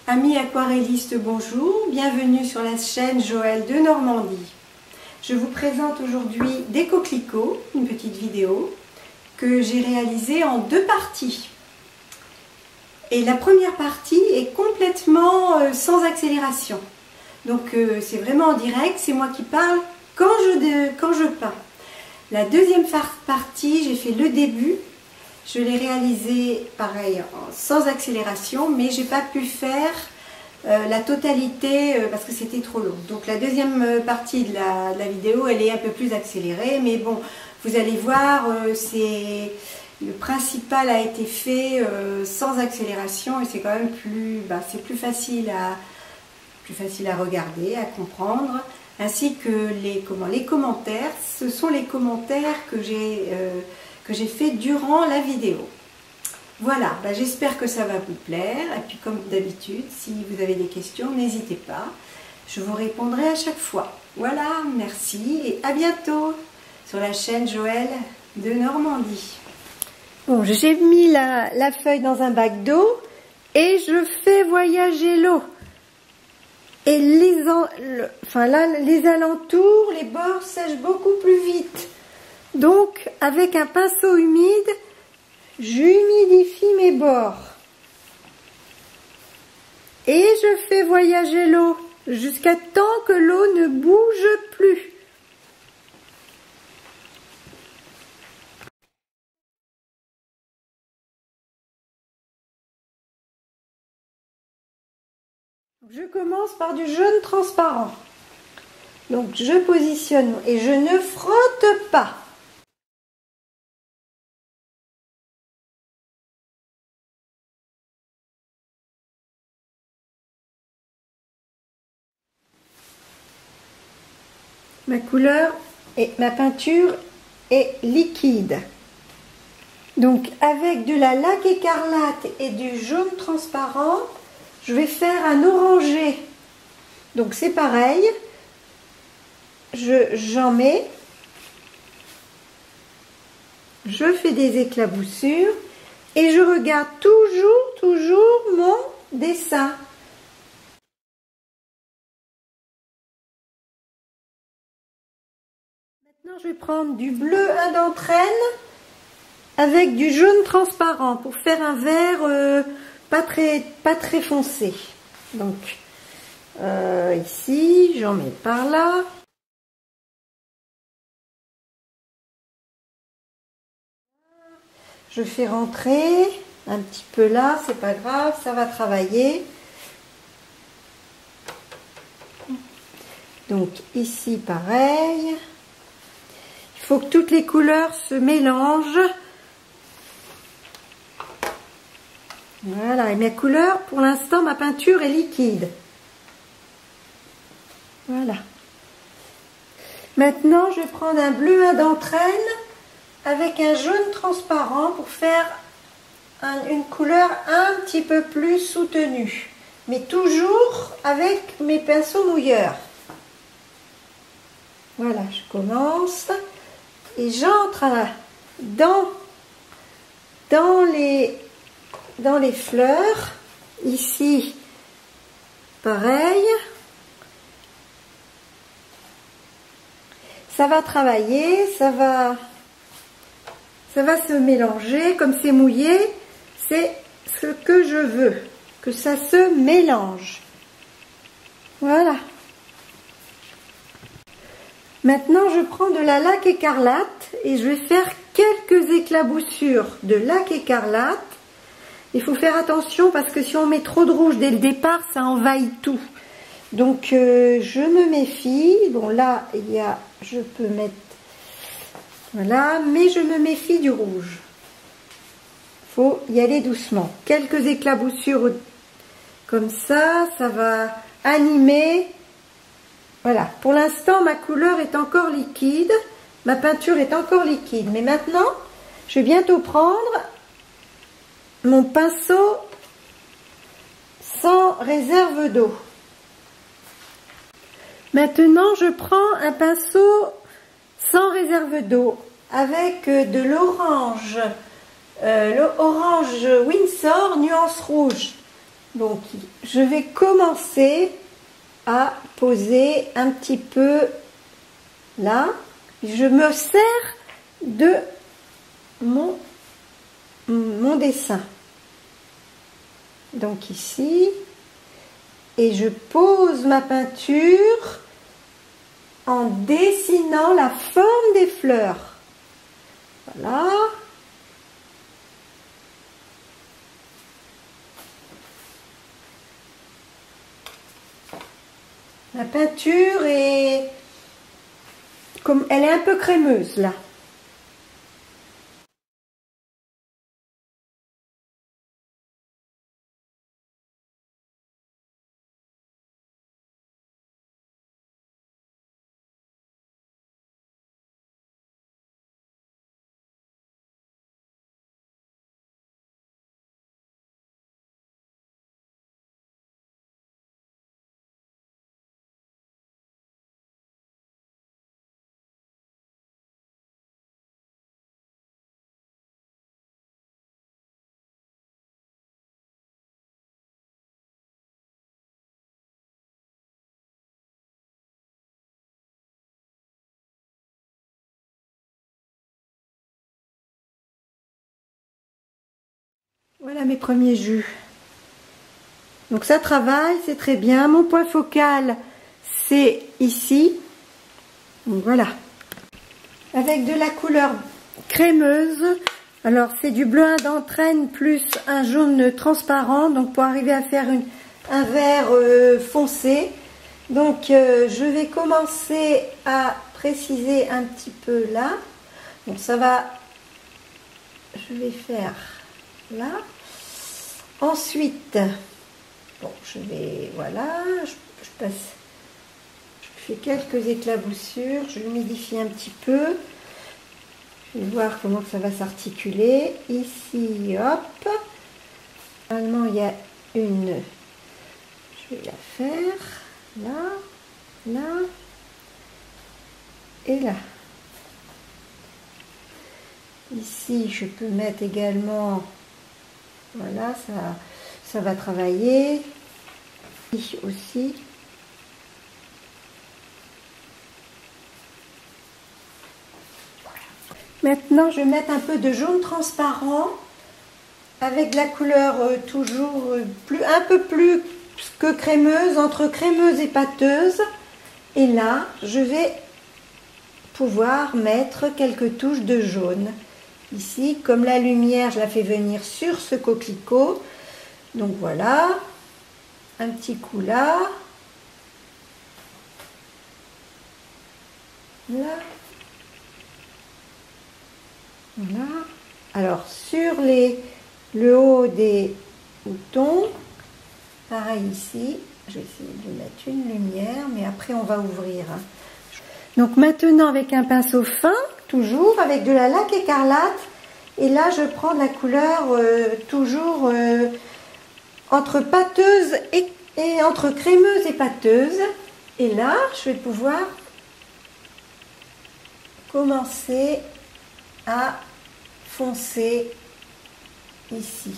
Amis aquarellistes, bonjour, bienvenue sur la chaîne Joël de Normandie. Je vous présente aujourd'hui des coquelicots, une petite vidéo que j'ai réalisée en deux parties. Et la première partie est complètement sans accélération. Donc c'est vraiment en direct, c'est moi qui parle quand je peins. La deuxième partie, j'ai fait le début. Je l'ai réalisé pareil sans accélération, mais j'ai pas pu faire la totalité parce que c'était trop long. Donc la deuxième partie de la vidéo, elle est un peu plus accélérée, mais bon, vous allez voir, le principal a été fait sans accélération et c'est quand même plus facile à regarder, à comprendre, ainsi que les commentaires. Ce sont les commentaires que j'ai fait durant la vidéo. Voilà, j'espère que ça va vous plaire. Et puis comme d'habitude, si vous avez des questions, n'hésitez pas. Je vous répondrai à chaque fois. Voilà, merci et à bientôt sur la chaîne Joël de Normandie. Bon, j'ai mis la feuille dans un bac d'eau et je fais voyager l'eau. Et les alentours, les bords sèchent beaucoup plus vite. Donc, avec un pinceau humide, j'humidifie mes bords. Et je fais voyager l'eau jusqu'à temps que l'eau ne bouge plus. Je commence par du jaune transparent. Donc, je positionne et je ne frotte pas. Ma couleur et ma peinture est liquide. Donc avec de la laque écarlate et du jaune transparent, je vais faire un orangé. Donc c'est pareil, j'en mets, je fais des éclaboussures et je regarde toujours mon dessin. Maintenant, je vais prendre du bleu indentrène avec du jaune transparent pour faire un vert pas très foncé. Donc, ici, j'en mets par là. Je fais rentrer un petit peu là, c'est pas grave, ça va travailler. Donc, ici, pareil. Il faut que toutes les couleurs se mélangent. Voilà, et mes couleurs, pour l'instant, ma peinture est liquide. Voilà. Maintenant, je vais prendre un bleu indentrène avec un jaune transparent pour faire une couleur un petit peu plus soutenue. Mais toujours avec mes pinceaux mouilleurs. Voilà, je commence. Et j'entre dans les fleurs, ici, pareil. Ça va travailler, ça va se mélanger, comme c'est mouillé, c'est ce que je veux, que ça se mélange. Voilà. Maintenant, je prends de la laque écarlate et je vais faire quelques éclaboussures de laque écarlate. Il faut faire attention parce que si on met trop de rouge dès le départ, ça envahit tout. Donc, je me méfie. Bon, là, je peux mettre... Voilà, mais je me méfie du rouge. Il faut y aller doucement. Quelques éclaboussures comme ça, ça va animer... Voilà, pour l'instant, ma couleur est encore liquide, ma peinture est encore liquide. Mais maintenant, je vais bientôt prendre mon pinceau sans réserve d'eau. Maintenant, je prends un pinceau sans réserve d'eau avec de l'orange, l'orange Winsor nuance rouge. Donc je vais commencer à poser un petit peu là. Je me sers de mon dessin. Donc ici, et je pose ma peinture en dessinant la forme des fleurs. Voilà. La peinture est comme elle est un peu crémeuse là. Voilà mes premiers jus. Donc ça travaille, c'est très bien. Mon point focal, c'est ici. Donc voilà. Avec de la couleur crémeuse. Alors c'est du bleu d'entraîne plus un jaune transparent. Donc pour arriver à faire un vert foncé. Donc je vais commencer à préciser un petit peu là. Donc ça va. Je vais faire là. Ensuite, bon, je vais, voilà, je passe, je fais quelques éclaboussures, je l'humidifie un petit peu. Je vais voir comment ça va s'articuler. Ici, hop. Normalement, il y a une, je vais la faire, là, là, et là. Ici, je peux mettre également... Voilà, ça va travailler. Ici aussi. Maintenant, je vais mettre un peu de jaune transparent avec de la couleur toujours un peu plus que crémeuse, entre crémeuse et pâteuse. Et là, je vais pouvoir mettre quelques touches de jaune. Ici, comme la lumière, je la fais venir sur ce coquelicot. Donc voilà, un petit coup là. Là. Voilà. Alors, sur le haut des boutons, pareil ici, je vais essayer de mettre une lumière, mais après on va ouvrir. Donc maintenant, avec un pinceau fin, toujours avec de la laque écarlate, et là je prends de la couleur toujours entre pâteuse et entre crémeuse et pâteuse, et là je vais pouvoir commencer à foncer ici.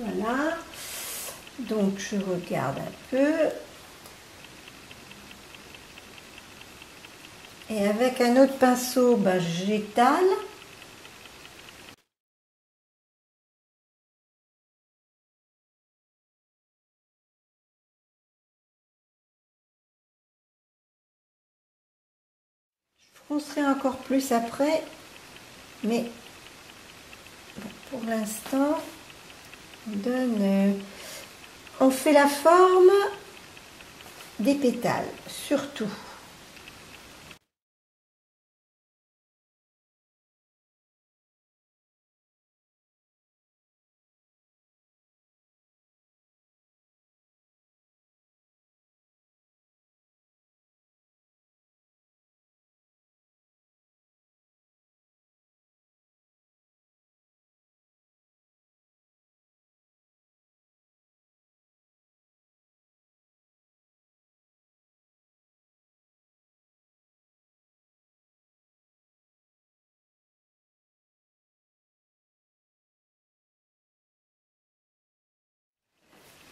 Voilà, donc je regarde un peu. Et avec un autre pinceau, ben, j'étale. Je foncerai encore plus après, mais bon, pour l'instant, on fait la forme des pétales, surtout.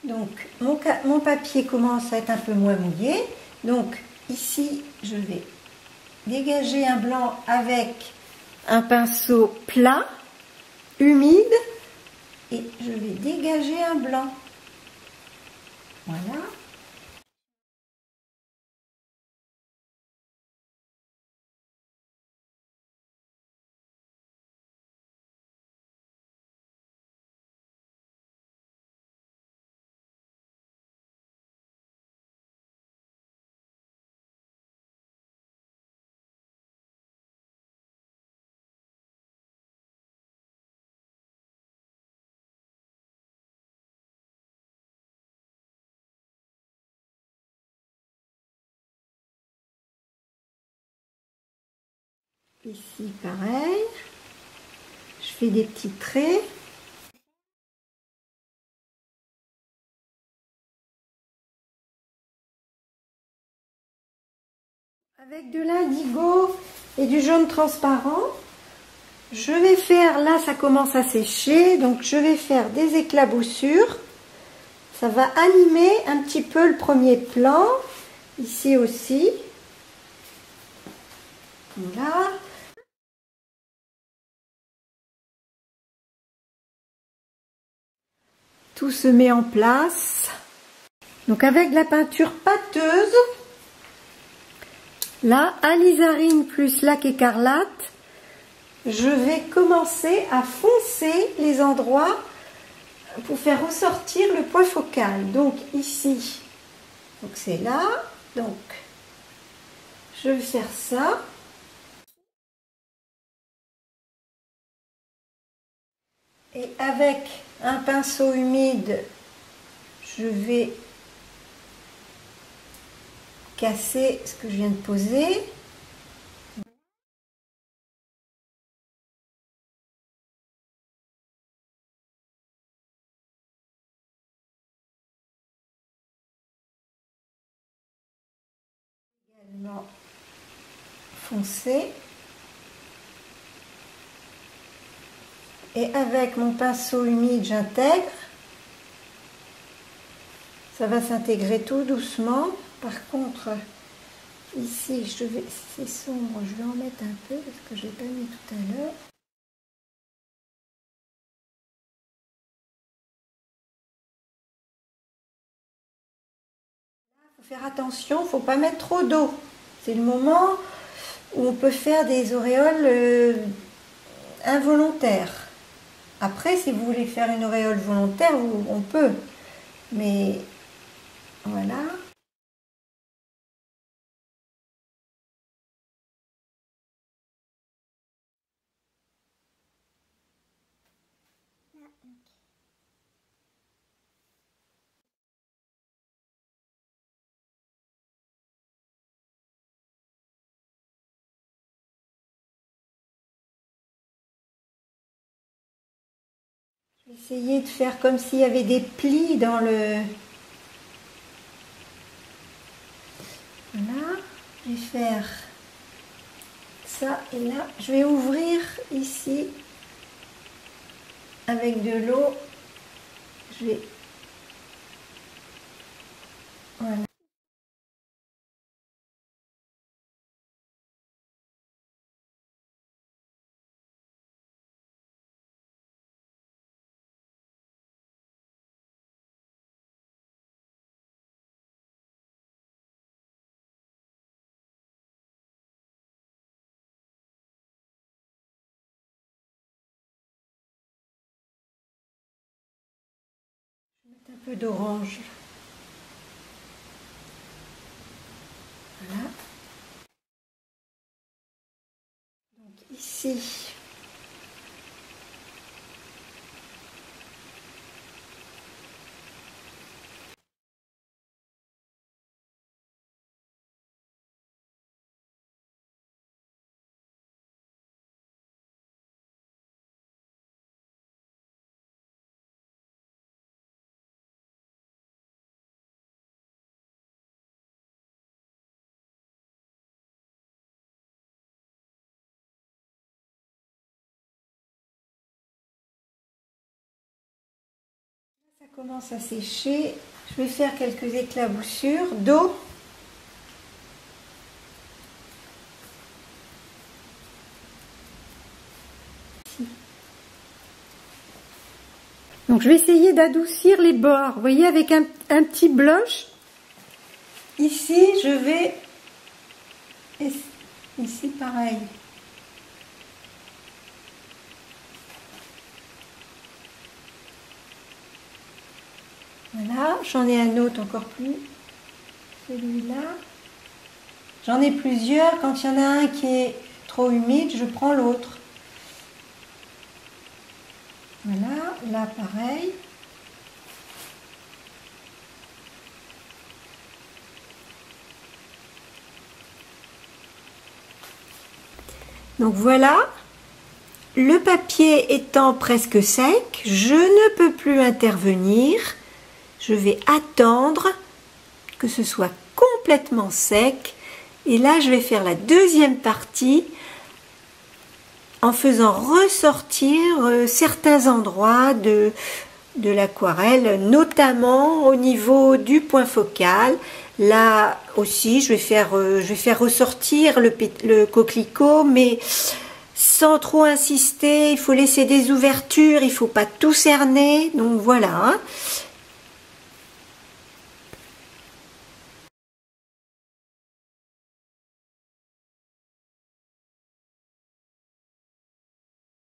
Donc mon papier commence à être un peu moins mouillé. Donc ici, je vais dégager un blanc avec un pinceau plat, humide, et je vais dégager un blanc. Voilà. Ici, pareil. Je fais des petits traits. Avec de l'indigo et du jaune transparent, je vais faire, là ça commence à sécher, donc je vais faire des éclaboussures. Ça va animer un petit peu le premier plan, ici aussi. Voilà. Tout se met en place. Donc avec de la peinture pâteuse, là, alizarine plus lac écarlate, je vais commencer à foncer les endroits pour faire ressortir le point focal. Donc ici, donc c'est là, donc je vais faire ça. Et avec un pinceau humide, je vais casser ce que je viens de poser. Également foncé. Et avec mon pinceau humide, j'intègre. Ça va s'intégrer tout doucement. Par contre, ici, c'est sombre, je vais en mettre un peu parce que je l'ai pas mis tout à l'heure. Il faut faire attention, il ne faut pas mettre trop d'eau. C'est le moment où on peut faire des auréoles involontaires. Après, si vous voulez faire une auréole volontaire, on peut. Mais voilà. Essayez de faire comme s'il y avait des plis dans le... Voilà. Je vais faire ça et là. Je vais ouvrir ici avec de l'eau. Je vais... Voilà. Je vais mettre un peu d'orange. Voilà. Donc ici, Ça commence à sécher. Je vais faire quelques éclaboussures d'eau. Donc je vais essayer d'adoucir les bords. Vous voyez, avec un petit blush. Ici, je vais... Ici, pareil. Voilà, j'en ai un autre encore plus. Celui-là. J'en ai plusieurs. Quand il y en a un qui est trop humide, je prends l'autre. Voilà, là pareil. Donc voilà, le papier étant presque sec, je ne peux plus intervenir. Je vais attendre que ce soit complètement sec. Et là, je vais faire la deuxième partie en faisant ressortir certains endroits de l'aquarelle, notamment au niveau du point focal. Là aussi, je vais faire ressortir le coquelicot, mais sans trop insister. Il faut laisser des ouvertures, il ne faut pas tout cerner. Donc voilà. Hein.